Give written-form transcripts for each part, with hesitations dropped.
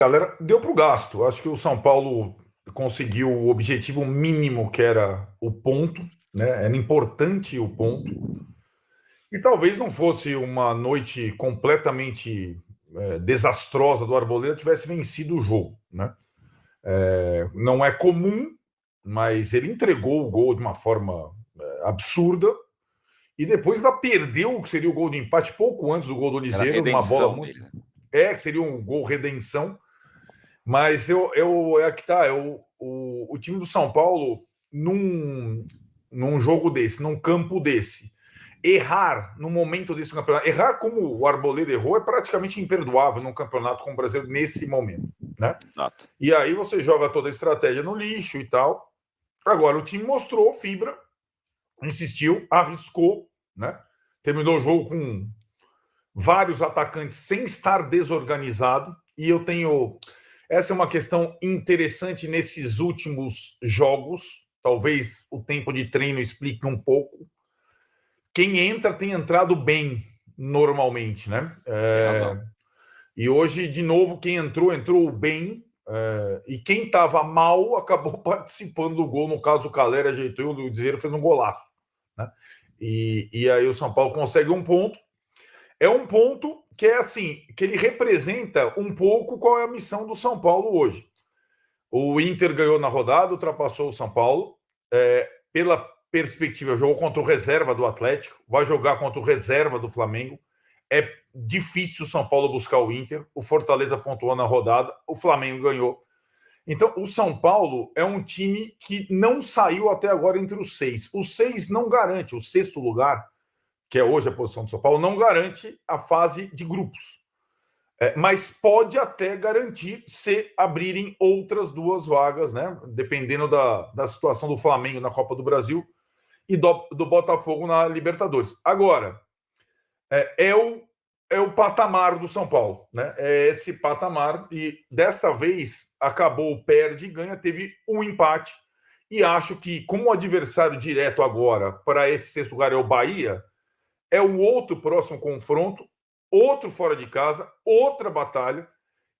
Galera, deu para o gasto. Acho que o São Paulo conseguiu o objetivo mínimo, que era o ponto, né? Era importante o ponto. E talvez não fosse uma noite completamente desastrosa do Arboleda tivesse vencido o jogo, né? Não é comum, mas ele entregou o gol de uma forma absurda e depois ainda perdeu o que seria o gol de empate pouco antes do gol do Era a Liseiro, numa bola redenção muito. dele, né? Seria um gol redenção. Mas é que tá, o time do São Paulo, num jogo desse, num campo desse, errar no momento desse campeonato, errar como o Arboleda errou é praticamente imperdoável num campeonato como o brasileiro nesse momento, né? Exato. E aí você joga toda a estratégia no lixo e tal. Agora, o time mostrou fibra, insistiu, arriscou, né? Terminou o jogo com vários atacantes sem estar desorganizado. E eu tenho. Essa é uma questão interessante nesses últimos jogos. Talvez o tempo de treino explique um pouco. Quem entra tem entrado bem, normalmente, né? Tem razão. E hoje, de novo, quem entrou bem. E quem estava mal acabou participando do gol. No caso, o Calera ajeitou e o Liseiro fez um golaço, né? E aí o São Paulo consegue um ponto. É um ponto que é assim, que ele representa um pouco qual é a missão do São Paulo hoje. O Inter ganhou na rodada, ultrapassou o São Paulo. Pela perspectiva, jogou contra o reserva do Atlético, vai jogar contra o reserva do Flamengo. É difícil o São Paulo buscar o Inter. O Fortaleza pontuou na rodada, o Flamengo ganhou. Então, o São Paulo é um time que não saiu até agora entre os 6. O 6 não garante, o sexto lugar, que é hoje a posição do São Paulo, não garante a fase de grupos. Mas pode até garantir se abrirem outras duas vagas, né? Dependendo da situação do Flamengo na Copa do Brasil e do Botafogo na Libertadores. Agora, é o patamar do São Paulo, né? É esse patamar, e desta vez acabou o perde e ganha, teve um empate, e acho que como o adversário direto agora para esse sexto lugar é o Bahia, é o outro próximo confronto, outro fora de casa, outra batalha,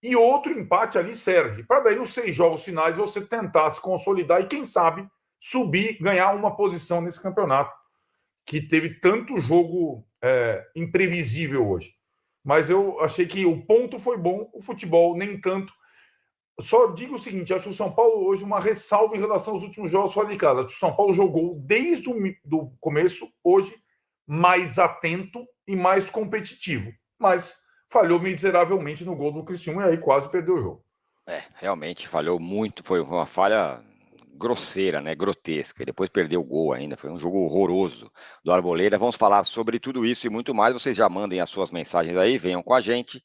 e outro empate ali serve. Para daí, nos 6 jogos finais, você tentar se consolidar e, quem sabe, subir, ganhar uma posição nesse campeonato, que teve tanto jogo imprevisível hoje. Mas eu achei que o ponto foi bom, o futebol nem tanto. Só digo o seguinte, acho que o São Paulo hoje uma ressalva em relação aos últimos jogos fora de casa. O São Paulo jogou desde o começo, hoje, mais atento e mais competitivo. Mas falhou miseravelmente no gol do Cristiano e aí quase perdeu o jogo. Realmente falhou muito, foi uma falha grosseira, né, grotesca, e depois perdeu o gol ainda, foi um jogo horroroso do Arboleda. Vamos falar sobre tudo isso e muito mais, vocês já mandem as suas mensagens aí, venham com a gente.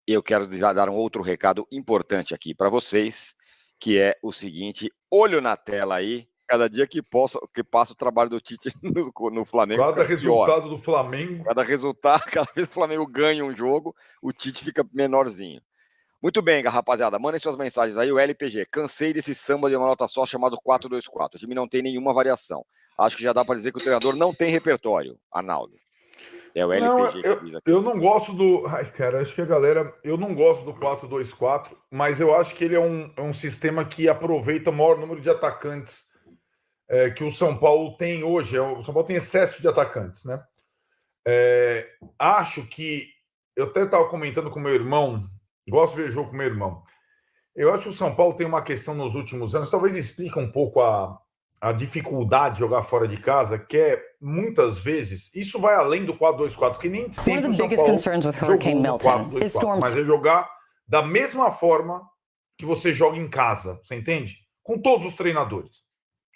Eu quero dar um outro recado importante aqui para vocês, que é o seguinte: olho na tela aí, cada dia que passa o trabalho do Tite no Flamengo Cada fica pior. resultado do Flamengo. Cada vez que o Flamengo ganha um jogo, o Tite fica menorzinho. Muito bem, rapaziada, mandem suas mensagens aí, o LPG. Cansei desse samba de uma nota só chamado 4-2-4. O time não tem nenhuma variação. Acho que já dá para dizer que o treinador não tem repertório, Arnaldo. É o LPG que diz aqui. Eu não gosto do... Ai, cara, acho que a galera... Eu não gosto do 4-2-4, mas eu acho que ele é um sistema que aproveita o maior número de atacantes que o São Paulo tem hoje. O São Paulo tem excesso de atacantes, né? Acho que... Eu até estava comentando com meu irmão, gosto de ver jogo com meu irmão. Eu acho que o São Paulo tem uma questão nos últimos anos, talvez explique um pouco a dificuldade de jogar fora de casa, que é, muitas vezes, isso vai além do 4-2-4, porque nem sempre o São Paulo jogou no 4-2-4, mas é jogar da mesma forma que você joga em casa, você entende? Com todos os treinadores.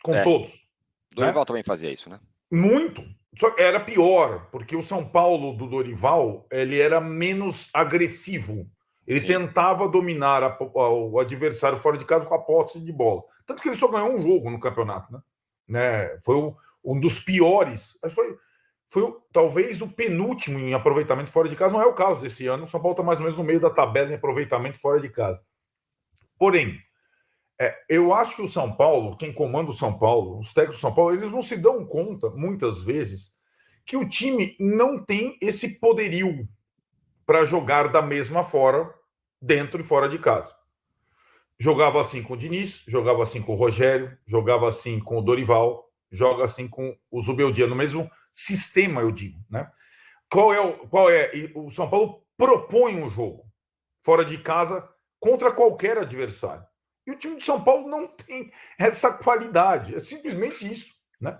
Com todos. Dorival né? também fazia isso, né? Muito. Só que era pior, porque o São Paulo do Dorival, ele era menos agressivo. Ele tentava dominar o adversário fora de casa com a posse de bola. Tanto que ele só ganhou um jogo no campeonato, né? Foi um dos piores. Foi talvez o penúltimo em aproveitamento fora de casa. Não é o caso desse ano. O São Paulo está mais ou menos no meio da tabela em aproveitamento fora de casa. Porém, eu acho que o São Paulo, quem comanda o São Paulo, os técnicos do São Paulo, eles não se dão conta, muitas vezes, que o time não tem esse poderio. para jogar da mesma forma, dentro e fora de casa. Jogava assim com o Diniz, jogava assim com o Rogério, jogava assim com o Dorival, joga assim com o Zubeldia, no mesmo sistema, eu digo, né? O São Paulo propõe um jogo fora de casa contra qualquer adversário. E o time de São Paulo não tem essa qualidade. É simplesmente isso, né?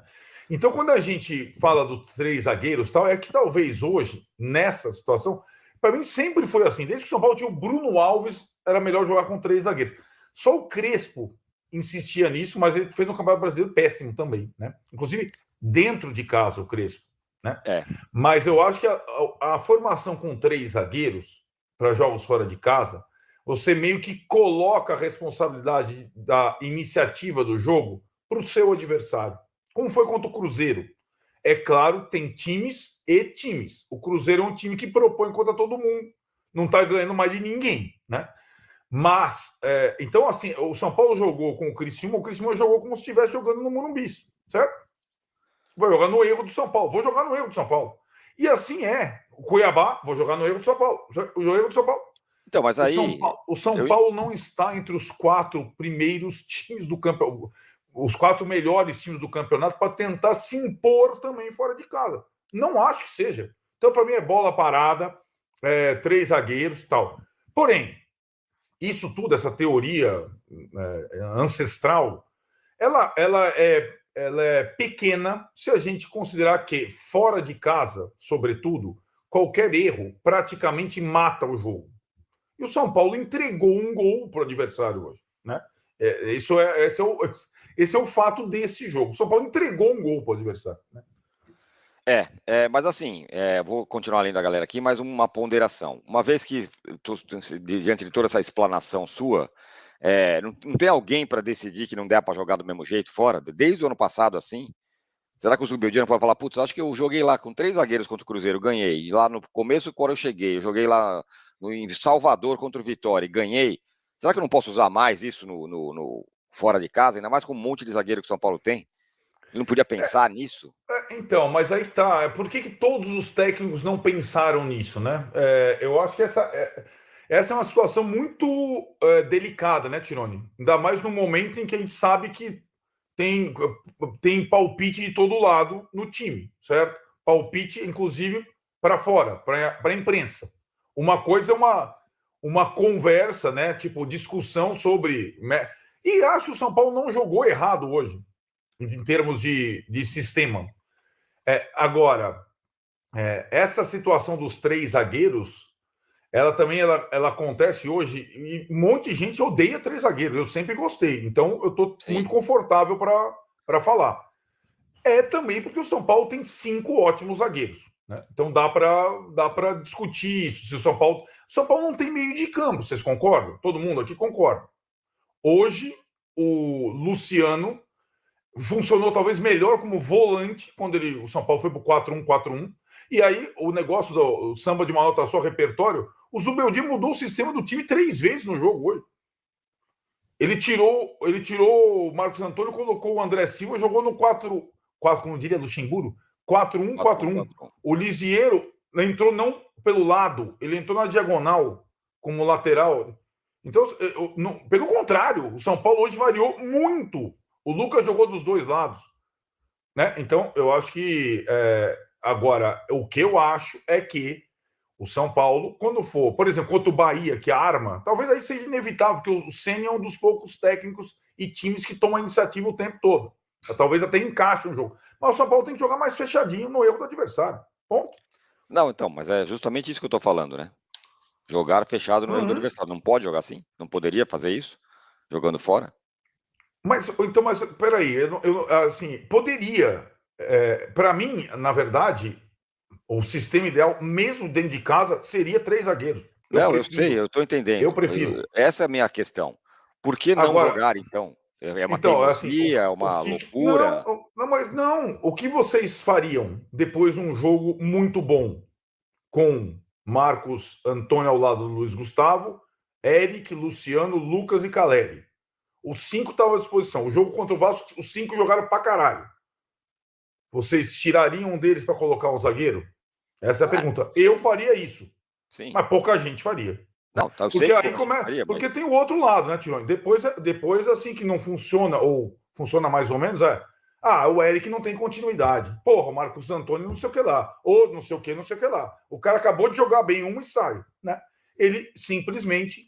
Então, quando a gente fala dos 3 zagueiros, tal, é que talvez hoje, nessa situação, para mim sempre foi assim. Desde que o São Paulo tinha o Bruno Alves, era melhor jogar com 3 zagueiros. Só o Crespo insistia nisso, mas ele fez um campeonato brasileiro péssimo também, né? Inclusive, dentro de casa, o Crespo, né? Mas eu acho que a formação com 3 zagueiros para jogos fora de casa, você meio que coloca a responsabilidade da iniciativa do jogo para o seu adversário. Como foi contra o Cruzeiro. É claro, tem times e times. O Cruzeiro é um time que propõe contra todo mundo. Não está ganhando mais de ninguém, né? Mas, então, assim, o São Paulo jogou com o Criciúma jogou como se estivesse jogando no Morumbi, certo? Vou jogar no erro do São Paulo. Vou jogar no erro do São Paulo. E assim é. O Cuiabá, vou jogar no erro do São Paulo. O erro do São Paulo. Então, mas aí... O São Paulo não está entre os 4 primeiros times do campeonato, os 4 melhores times do campeonato para tentar se impor também fora de casa. Não acho que seja. Então, para mim, é bola parada, 3 zagueiros e tal. Porém, isso tudo, essa teoria ancestral, ela é pequena se a gente considerar que, fora de casa, sobretudo, qualquer erro praticamente mata o jogo. E o São Paulo entregou um gol para o adversário hoje, né? Esse é o fato desse jogo. O São Paulo entregou um gol para o adversário, né? Mas assim, vou continuar lendo a galera aqui, mas uma ponderação. Uma vez que, diante de toda essa explanação sua, não tem alguém para decidir que não der para jogar do mesmo jeito fora? Desde o ano passado, assim? Será que o Zubeldia não pode falar, putz, acho que eu joguei lá com 3 zagueiros contra o Cruzeiro, ganhei. E lá no começo, quando eu cheguei, eu joguei lá em Salvador contra o Vitória e ganhei. Será que eu não posso usar mais isso no fora de casa, ainda mais com um monte de zagueiro que o São Paulo tem? Ele não podia pensar nisso? Então, mas aí tá. Por que todos os técnicos não pensaram nisso, né? Eu acho que essa é uma situação muito delicada, né, Tironi? Ainda mais no momento em que a gente sabe que tem palpite de todo lado no time, certo? Palpite, inclusive, para fora, para a imprensa. Uma coisa é uma conversa, né? Tipo, discussão sobre. E acho que o São Paulo não jogou errado hoje, em termos de sistema. Agora, essa situação dos 3 zagueiros, ela também ela acontece hoje e um monte de gente odeia 3 zagueiros. Eu sempre gostei. Então, eu estou muito confortável para falar. Também porque o São Paulo tem 5 ótimos zagueiros, né? Então, dá para discutir isso. Se o São Paulo não tem meio de campo, vocês concordam? Todo mundo aqui concorda. Hoje, o Luciano funcionou talvez melhor como volante quando o São Paulo foi para o 4-1-4-1. E aí, o negócio do samba de uma nota só, repertório, o Zubeldia mudou o sistema do time 3 vezes no jogo hoje. Ele tirou o Marcos Antônio, colocou o André Silva, jogou no 4, como diria Luxemburgo, 4-1-4-1. O Lisiero entrou não pelo lado, ele entrou na diagonal, como lateral. Então, pelo contrário, o São Paulo hoje variou muito. O Lucas jogou dos 2 lados, né? Então, eu acho que agora, o que eu acho é que o São Paulo, quando for, por exemplo, contra o Bahia, que arma, talvez aí seja inevitável, porque o Ceni é um dos poucos técnicos e times que tomam a iniciativa o tempo todo. Talvez até encaixe um jogo. Mas o São Paulo tem que jogar mais fechadinho no erro do adversário. Ponto. Não, então, mas é justamente isso que eu estou falando, né? Jogar fechado no erro do adversário. Não pode jogar assim? Não poderia fazer isso? Jogando fora? Mas peraí, assim, poderia. Para mim, na verdade, o sistema ideal, mesmo dentro de casa, seria 3 zagueiros. Eu sei, eu estou entendendo. Eu prefiro. Essa é a minha questão. Por que não Agora, jogar, então? É uma assim, teimosia, é uma loucura? Não. O que vocês fariam depois de um jogo muito bom com Marcos Antônio ao lado do Luiz Gustavo, Eric, Luciano, Lucas e Caleri? Os 5 estavam à disposição. O jogo contra o Vasco, os 5 jogaram pra caralho. Vocês tirariam um deles para colocar um zagueiro? Essa é a pergunta. Eu faria isso. Sim. Mas pouca gente faria. Não, tá, eu porque sei aí começa. Porque mas... tem o outro lado, né, Tironi? Depois, assim, que não funciona, ou funciona mais ou menos, o Eric não tem continuidade. Porra, o Marcos Antônio não sei o que lá. Ou não sei o que, não sei o que lá. O cara acabou de jogar bem uma e sai, né? Ele simplesmente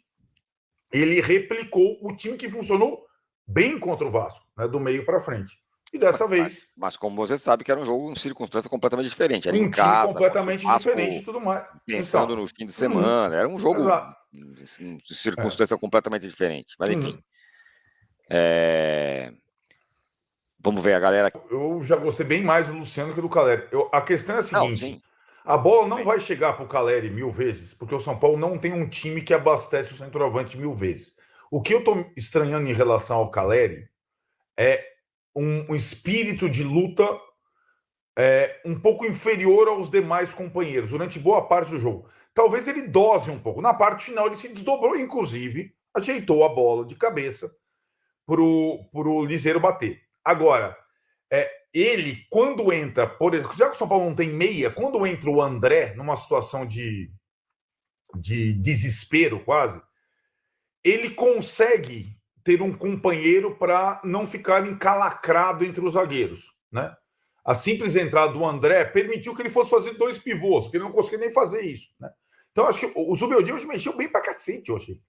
replicou o time que funcionou bem contra o Vasco, né, do meio para frente. E dessa vez. Mas como você sabe que era um jogo em circunstância completamente diferente. Era Um em time casa, completamente Vasco, diferente e tudo mais. pensando Então, no fim de semana. Era um jogo em circunstância completamente diferente. Mas enfim. Vamos ver a galera. Eu já gostei bem mais do Luciano que do Caleri. A questão é a seguinte: Sim. A bola não vai chegar para o Caleri 1000 vezes, porque o São Paulo não tem um time que abastece o centroavante 1000 vezes. O que eu estou estranhando em relação ao Caleri é um espírito de luta um pouco inferior aos demais companheiros durante boa parte do jogo. Talvez ele dose um pouco. Na parte final, ele se desdobrou, inclusive, ajeitou a bola de cabeça para o Liseiro bater. Agora, ele, quando entra, por exemplo, já que o São Paulo não tem meia, quando entra o André numa situação de desespero quase, ele consegue ter um companheiro para não ficar encalacrado entre os zagueiros, né? A simples entrada do André permitiu que ele fosse fazer 2 pivôs, que ele não conseguia nem fazer isso, né? Então, acho que o Zubeldia hoje mexeu bem pra cacete, eu achei.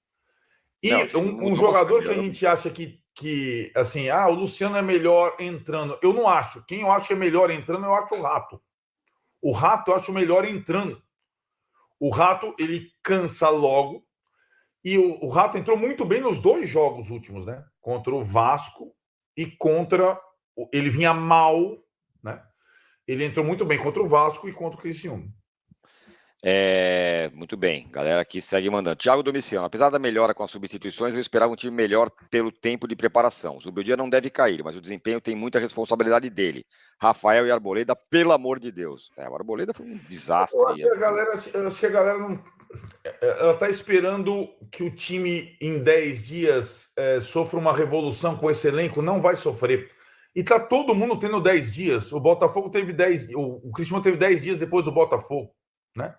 E um jogador que a gente acha que assim, o Luciano é melhor entrando. Eu não acho. Quem eu acho que é melhor entrando, eu acho o Rato. O Rato eu acho melhor entrando. O Rato, ele cansa logo. E o Rato entrou muito bem nos 2 jogos últimos, né? Contra o Vasco e contra... Ele vinha mal, né? Ele entrou muito bem contra o Vasco e contra o Criciúma. Muito bem, galera aqui segue mandando. Thiago Domiciano, apesar da melhora com as substituições, eu esperava um time melhor pelo tempo de preparação. O Zubeldia não deve cair, mas o desempenho tem muita responsabilidade dele. Rafael e Arboleda, pelo amor de Deus. O Arboleda foi um desastre. Eu acho que a galera não... Ela está esperando que o time em 10 dias sofra uma revolução com esse elenco. Não vai sofrer. E tá todo mundo tendo 10 dias. O Botafogo teve 10... O Criciúma teve 10 dias depois do Botafogo, né?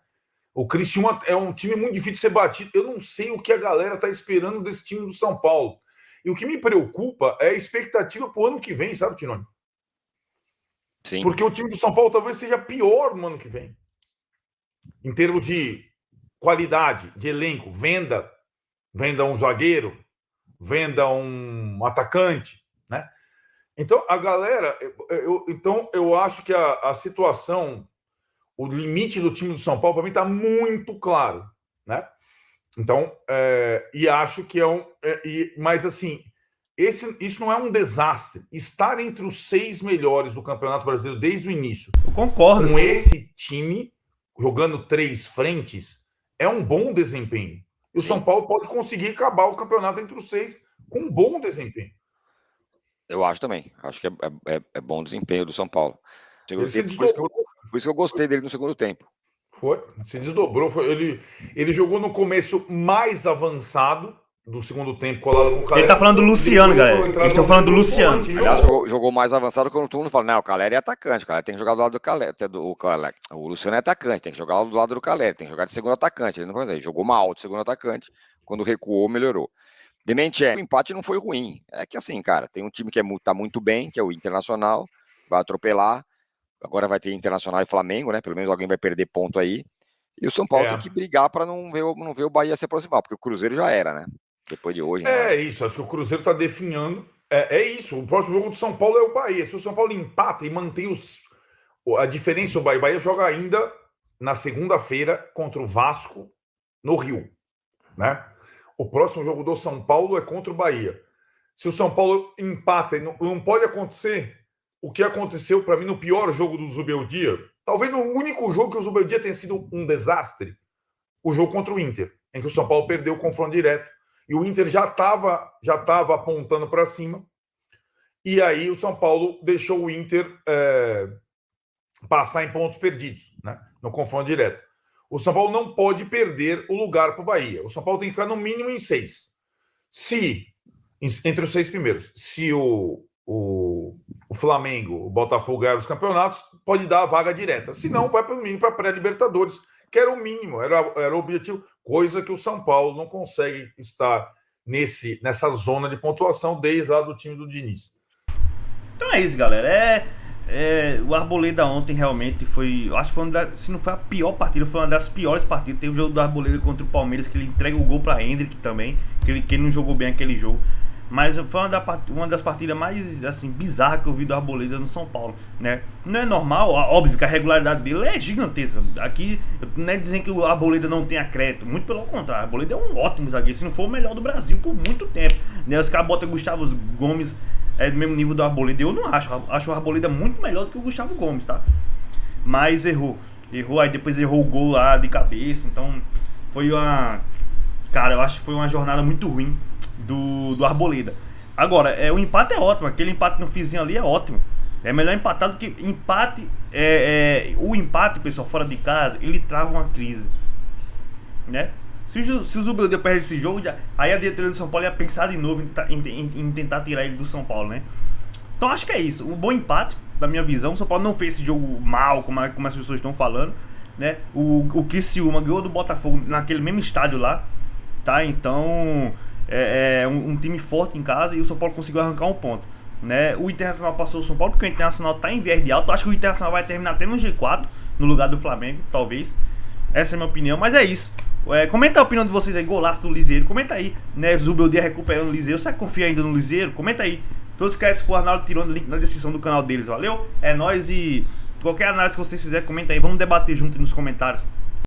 O Criciúma é um time muito difícil de ser batido. Eu não sei o que a galera está esperando desse time do São Paulo. E o que me preocupa é a expectativa para o ano que vem, sabe, Tironi? Sim. Porque o time do São Paulo talvez seja pior no ano que vem. Em termos de qualidade, de elenco, venda um zagueiro, venda um atacante, né? Então, a galera... eu acho que a situação... O limite do time do São Paulo, para mim, está muito claro, né? Então, e acho que mas, assim, isso não é um desastre. Estar entre os 6 melhores do Campeonato Brasileiro desde o início. Eu concordo. Com esse time, jogando 3 frentes, é um bom desempenho. E o São Paulo pode conseguir acabar o campeonato entre os 6 com um bom desempenho. Eu acho também. Acho que é bom desempenho do São Paulo. Ele se desdobrou. Por isso que eu gostei dele no segundo tempo. Se desdobrou. Ele jogou no começo mais avançado do segundo tempo, colado com o Caleri. Ele tá falando do Luciano, galera. Eles estão falando do Luciano. Aliás, jogou mais avançado quando todo mundo fala, não, o Caleri é atacante, o Caleri tem que jogar do lado do Caleri. O Luciano é atacante, tem que jogar do lado do Caleri, tem que jogar de segundo atacante. Ele não foi, jogou mal de segundo atacante, quando recuou, melhorou. Demente, o empate não foi ruim. É que assim, cara, tem um time que tá muito bem, que é o Internacional, vai atropelar. Agora vai ter Internacional e Flamengo, né? Pelo menos alguém vai perder ponto aí. E o São Paulo tem que brigar para não ver o Bahia se aproximar, porque o Cruzeiro já era, né? Depois de hoje. Isso, acho que o Cruzeiro está definhando. É isso, o próximo jogo do São Paulo é o Bahia. Se o São Paulo empata e mantém a diferença, o Bahia joga ainda na segunda-feira contra o Vasco no Rio, né? O próximo jogo do São Paulo é contra o Bahia. Se o São Paulo empata, não pode acontecer o que aconteceu para mim no pior jogo do Zubeldia, talvez no único jogo que o Zubeldia tenha sido um desastre, o jogo contra o Inter, em que o São Paulo perdeu o confronto direto. E o Inter já estava apontando para cima. E aí o São Paulo deixou o Inter passar em pontos perdidos, né, no confronto direto. O São Paulo não pode perder o lugar para o Bahia. O São Paulo tem que ficar no mínimo em 6. Entre os 6 primeiros. Se o Flamengo, o Botafogo ganhar os campeonatos, pode dar a vaga direta. Se não, vai para o mínimo para a pré-Libertadores, que era o mínimo, era o objetivo, coisa que o São Paulo não consegue estar nessa zona de pontuação desde lá do time do Diniz. Então é isso, galera. O Arboleda ontem realmente foi. Eu acho que foi se não foi a pior partida, foi uma das piores partidas. Teve o jogo do Arboleda contra o Palmeiras, que ele entrega o gol pra Endrick também, que ele não jogou bem aquele jogo. Mas foi uma das partidas mais assim, bizarras que eu vi do Arboleda no São Paulo, né? Não é normal, óbvio que a regularidade dele é gigantesca. Aqui não é dizendo que o Arboleda não tem crédito, muito pelo contrário. O Arboleda é um ótimo zagueiro, se não for o melhor do Brasil por muito tempo, né? Os caras botam Gustavo Gomes do mesmo nível do Arboleda. Eu não acho o Arboleda muito melhor do que o Gustavo Gomes, tá? Mas errou, aí depois errou o gol lá de cabeça. Então foi cara, eu acho que foi uma jornada muito ruim do Arboleda. Agora, o empate é ótimo, aquele empate no finzinho ali é ótimo. É melhor empatar do que empate. O empate, pessoal, fora de casa, ele trava uma crise, né? Se o Zubeldia perde esse jogo, aí a diretoria do São Paulo ia pensar de novo em tentar tirar ele do São Paulo, né? Então acho que é isso. Um bom empate, da minha visão. O São Paulo não fez esse jogo mal, como as pessoas estão falando, né? O Criciúma ganhou do Botafogo naquele mesmo estádio lá, tá? Então é um time forte em casa e o São Paulo conseguiu arrancar um ponto, né? O Internacional passou o São Paulo porque o Internacional tá em viés de alta. Acho que o Internacional vai terminar até no G4, no lugar do Flamengo, talvez. Essa é a minha opinião, mas é isso. Comenta a opinião de vocês aí, golaço do Liseiro. Comenta aí, né? Zubeldia recuperando o Liseiro. Você confia ainda no Liseiro? Comenta aí. Todos os créditos pro Arnaldo tirando o link na descrição do canal deles, valeu? É nóis e qualquer análise que vocês fizerem, comenta aí. Vamos debater junto nos comentários.